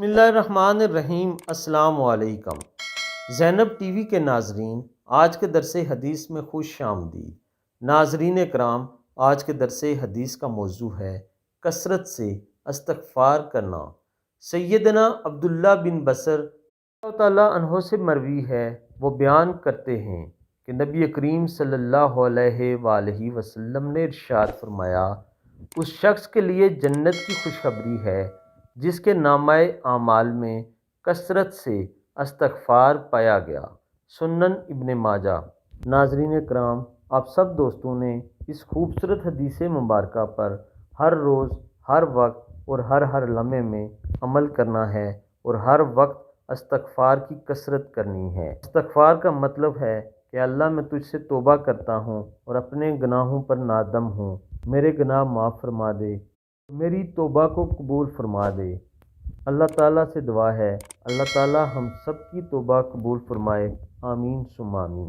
بسم اللہ الرحمن الرحیم۔ السلام علیکم زینب ٹی وی کے ناظرین، آج کے درس حدیث میں خوش آمدید۔ ناظرین اکرام، آج کے درس حدیث کا موضوع ہے کثرت سے استغفار کرنا۔ سیدنا عبداللہ بن بصر اللہ تعالیٰ عنہ سے مروی ہے، وہ بیان کرتے ہیں کہ نبی کریم صلی اللہ علیہ وآلہ وسلم نے ارشاد فرمایا، اس شخص کے لیے جنت کی خوشخبری ہے جس کے نامہ اعمال میں کثرت سے استغفار پایا گیا۔ سنن ابن ماجہ۔ ناظرین اکرام، آپ سب دوستوں نے اس خوبصورت حدیث مبارکہ پر ہر روز، ہر وقت اور ہر لمحے میں عمل کرنا ہے اور ہر وقت استغفار کی کثرت کرنی ہے۔ استغفار کا مطلب ہے کہ اللہ میں تجھ سے توبہ کرتا ہوں اور اپنے گناہوں پر نادم ہوں، میرے گناہ معاف فرما دے، میری توبہ کو قبول فرما دے۔ اللہ تعالیٰ سے دعا ہے اللہ تعالیٰ ہم سب کی توبہ قبول فرمائے، آمین ثم آمین۔